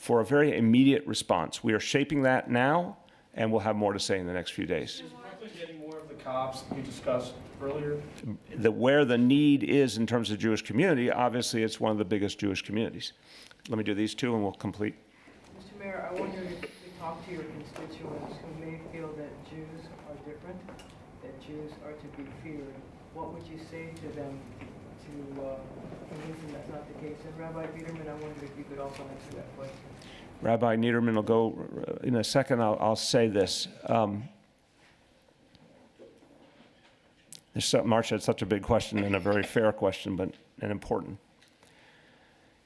for a very immediate response. We are shaping that now, and we'll have more to say in the next few days. Is Brooklyn getting more of the cops we discussed earlier? Where the need is in terms of Jewish community, obviously it's one of the biggest Jewish communities. Let me do these two and we'll complete. Mr. Mayor, I wonder if you could talk to your constituents who may feel that Jews are different, that Jews are to be feared. What would you say to them to convince them that's not the case? And Rabbi Reutimann, I wonder if you could also answer that question. Rabbi Niederman will go in a second. I'll say this. Marcia, it's such a big question and a very fair question, but an important.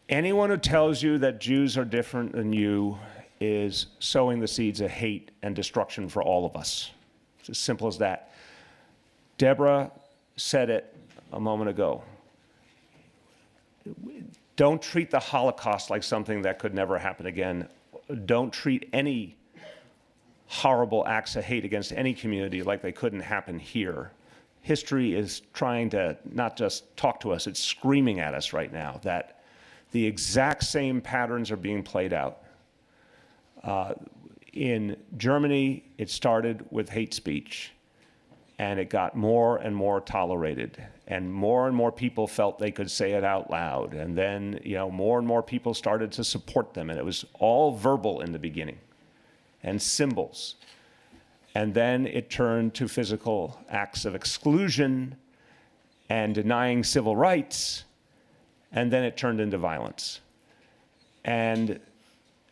Anyone who tells you that Jews are different than you is sowing the seeds of hate and destruction for all of us. It's as simple as that. Deborah said it a moment ago. Don't treat the Holocaust like something that could never happen again. Don't treat any horrible acts of hate against any community like they couldn't happen here. History is trying to not just talk to us, it's screaming at us right now that the exact same patterns are being played out. In Germany, it started with hate speech, and it got more and more tolerated, and more people felt they could say it out loud, and then more and more people started to support them, and it was all verbal in the beginning, and symbols. And then it turned to physical acts of exclusion and denying civil rights, and then it turned into violence. And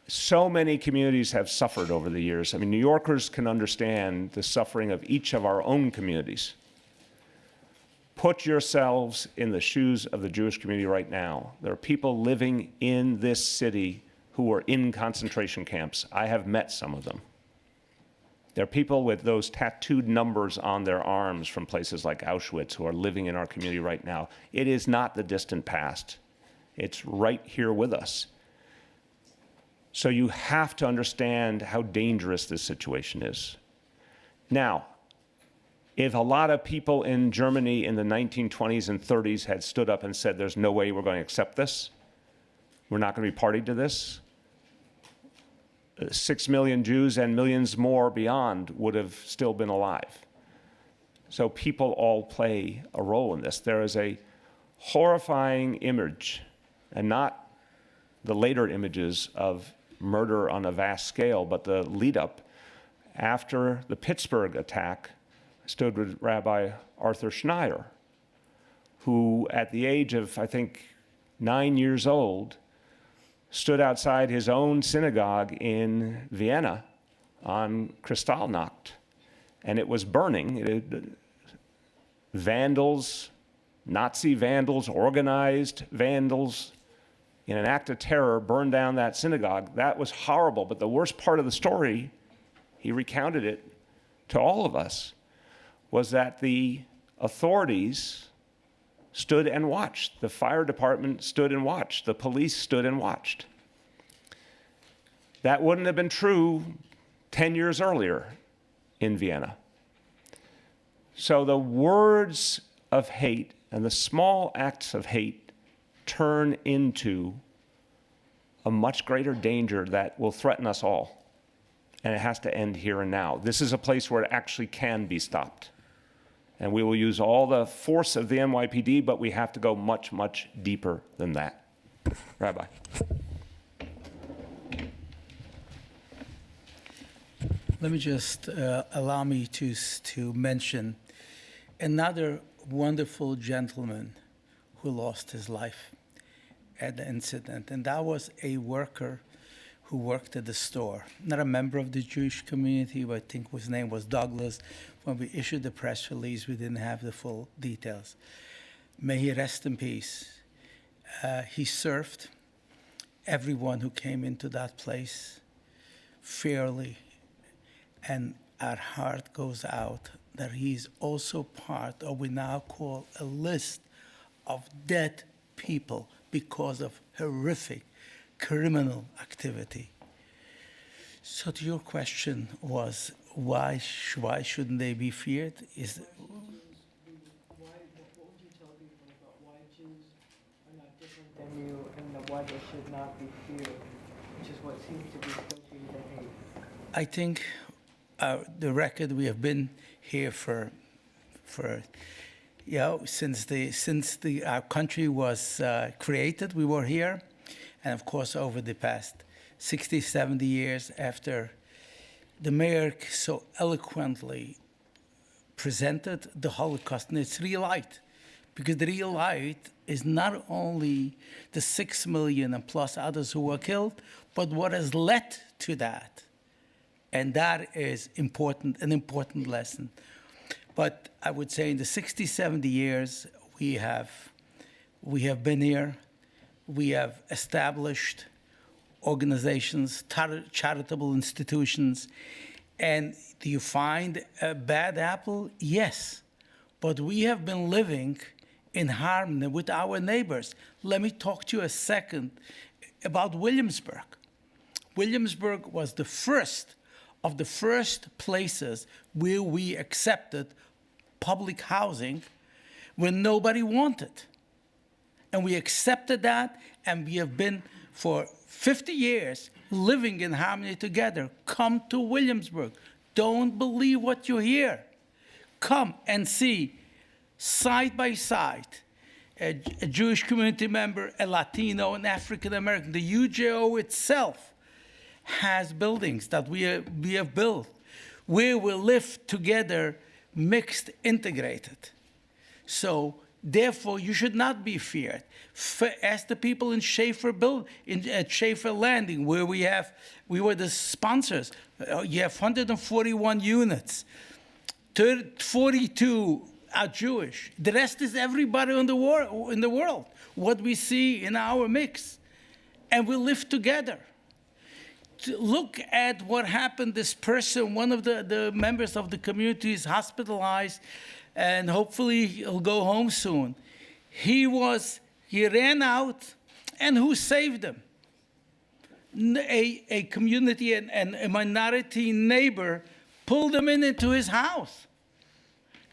so many communities have suffered over the years. I mean, New Yorkers can understand the suffering of each of our own communities. Put yourselves in the shoes of the Jewish community right now. There are people living in this city who are in concentration camps. I have met some of them. There are people with those tattooed numbers on their arms from places like Auschwitz who are living in our community right now. It is not the distant past. It's right here with us. So you have to understand how dangerous this situation is. Now, if a lot of people in Germany in the 1920s and 30s had stood up and said, there's no way we're going to accept this, we're not going to be party to this, 6 million Jews and millions more beyond would have still been alive. So people all play a role in this. There is a horrifying image, and not the later images of murder on a vast scale, but the lead up. After the Pittsburgh attack, I stood with Rabbi Arthur Schneier, who at the age of, I think, 9 years old, stood outside his own synagogue in Vienna on Kristallnacht, and it was burning. Vandals, Nazi vandals, organized vandals, in an act of terror, burned down that synagogue. That was horrible, but the worst part of the story, he recounted it to all of us, was that the authorities stood and watched. The fire department stood and watched. The police stood and watched. That wouldn't have been true 10 years earlier in Vienna. So the words of hate and the small acts of hate turn into a much greater danger that will threaten us all. And it has to end here and now. This is a place where it actually can be stopped. And we will use all the force of the NYPD, but we have to go much, much deeper than that. Rabbi. Let me just allow me to mention another wonderful gentleman who lost his life at the incident, and that was a worker who worked at the store, not a member of the Jewish community, but I think his name was Douglas. When we issued the press release, we didn't have the full details. May he rest in peace. He served everyone who came into that place fairly, and our heart goes out that he's also part of what we now call a list of dead people because of horrific criminal activity. So to your question was, why shouldn't they be feared? What would you tell people about why Jews are not different than you and why they should not be feared? which is what seems to be stoking the hate? I think the record, we have been here for since our country was created, we were here. And of course, over the past 60, 70 years after the mayor so eloquently presented the Holocaust in its real light. Because the real light is not only the 6 million and plus others who were killed, but what has led to that. And that is important, an important lesson. But I would say in the 60, 70 years, we have been here. We have established organizations, charitable institutions. And do you find a bad apple? Yes. But we have been living in harmony with our neighbors. Let me talk to you a second about Williamsburg. Williamsburg was the first of the first places where we accepted public housing when nobody wanted. And we accepted that, and we have been for 50 years living in harmony together. Come to Williamsburg. Don't believe what you hear. Come and see, side by side, a Jewish community member, a Latino, an African American. The UJO itself has buildings that we have built where we live together, mixed, integrated. So therefore, you should not be feared. Ask the people in Schaefer Landing, where we were the sponsors. You have 141 units. 42 are Jewish. The rest is everybody in the world. What we see in our mix, and we live together. To look at what happened. This person, one of the members of the community, is hospitalized, and hopefully he'll go home soon. He ran out, and who saved him? A community and a minority neighbor pulled him into his house.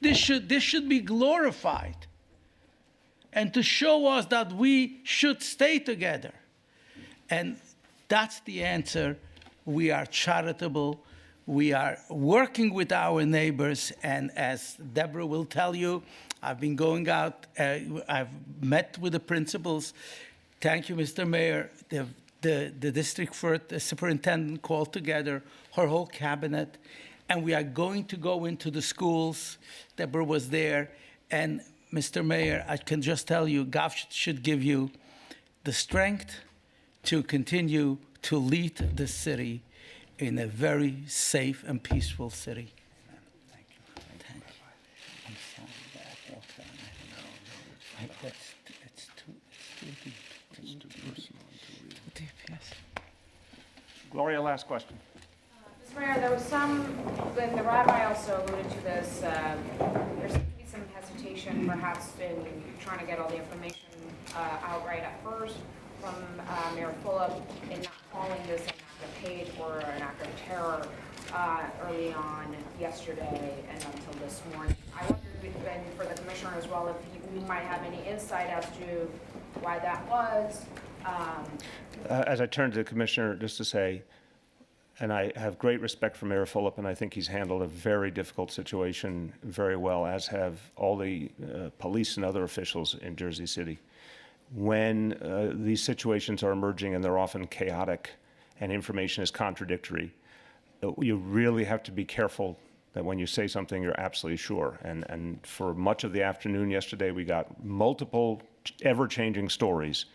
This should be glorified, and to show us that we should stay together. And that's the answer. We are charitable. We are working with our neighbors, and as Deborah will tell you, I've been going out. I've met with the principals. Thank you, Mr. Mayor. The district superintendent called together her whole cabinet, and we are going to go into the schools. Deborah was there, and Mr. Mayor, I can just tell you, God should give you the strength to continue to lead the city in a very safe and peaceful city. Thank you. Thank you. I'm sorry that it's too deep. Too deep, yes. Gloria, last question. Mr. Mayor, there was and the rabbi also alluded to this, there seemed to be some hesitation perhaps in trying to get all the information outright at first from Mayor Fulop in not calling this an act of hate or an act of terror early on yesterday and until this morning. I wondered, and for the commissioner as well, if you might have any insight as to why that was. As I turn to the commissioner, just to say, and I have great respect for Mayor Fulop, and I think he's handled a very difficult situation very well, as have all the police and other officials in Jersey City. When these situations are emerging and they're often chaotic and information is contradictory, you really have to be careful that when you say something, you're absolutely sure. And for much of the afternoon yesterday, we got multiple ever-changing stories.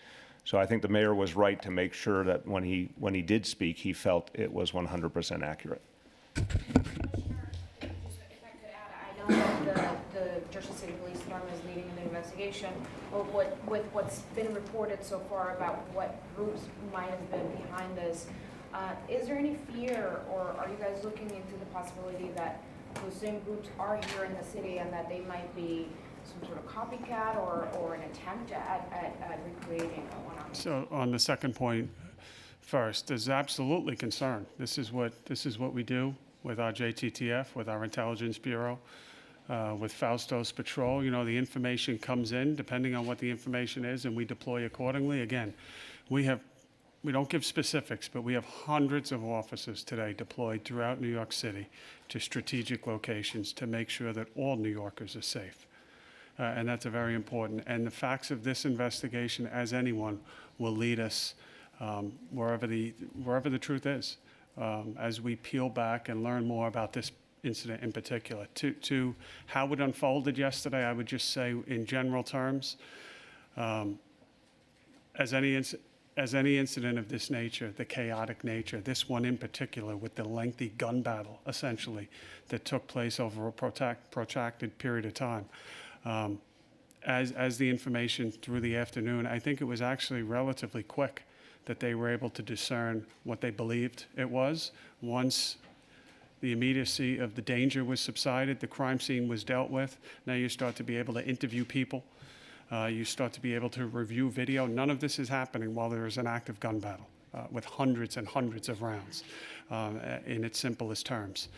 So I think the mayor was right to make sure that when he did speak, he felt it was 100% accurate. I know that the Jersey City Police Department is leading an investigation, but with what's been reported so far about what groups might have been behind this, is there any fear, or are you guys looking into the possibility that those same groups are here in the city and that they might be some sort of copycat or an attempt at recreating one? So on the second point first, there's absolutely concern. This is what we do with our JTTF, with our Intelligence Bureau, with Fausto's Patrol. You know, the information comes in depending on what the information is, and we deploy accordingly. Again, we have we don't give specifics, but we have hundreds of officers today deployed throughout New York City to strategic locations to make sure that all New Yorkers are safe. And that's a very important. And the facts of this investigation, as anyone, will lead us wherever the truth is, as we peel back and learn more about this incident in particular. To how it unfolded yesterday, I would just say in general terms, as any incident of this nature, the chaotic nature, this one in particular with the lengthy gun battle, essentially, that took place over a protracted period of time, as the information through the afternoon, I think it was actually relatively quick that they were able to discern what they believed it was. Once the immediacy of the danger was subsided, the crime scene was dealt with, now you start to be able to interview people. You start to be able to review video. None of this is happening while there is an active gun battle with hundreds and hundreds of rounds in its simplest terms.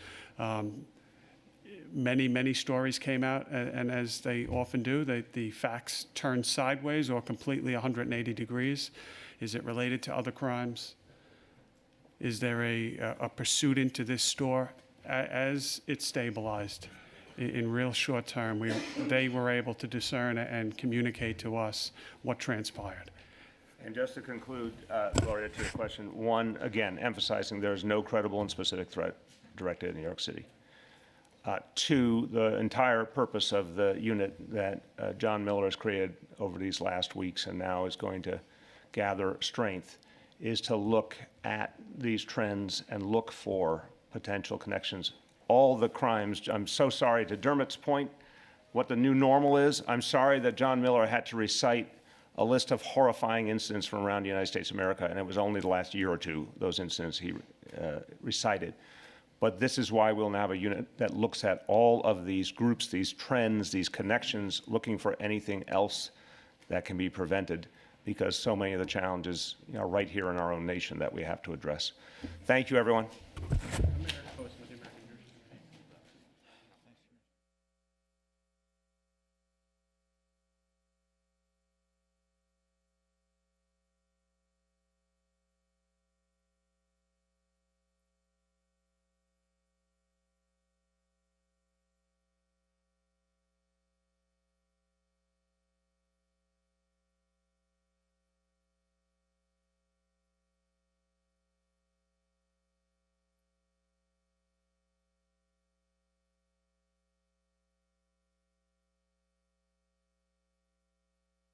Many stories came out, and as they often do, the facts turn sideways or completely 180 degrees. Is it related to other crimes? Is there a pursuit into this store? As it stabilized, in real short term, they were able to discern and communicate to us what transpired. And just to conclude, Gloria, to your question, one, again, emphasizing there is no credible and specific threat directed at New York City. Two, the entire purpose of the unit that John Miller has created over these last weeks and now is going to gather strength is to look at these trends and look for potential connections. All the crimes, I'm so sorry, to Dermot's point, what the new normal is, I'm sorry that John Miller had to recite a list of horrifying incidents from around the United States of America, and it was only the last year or two, those incidents he recited. But this is why we'll now have a unit that looks at all of these groups, these trends, these connections, looking for anything else that can be prevented, because so many of the challenges are right here in our own nation that we have to address. Thank you, everyone.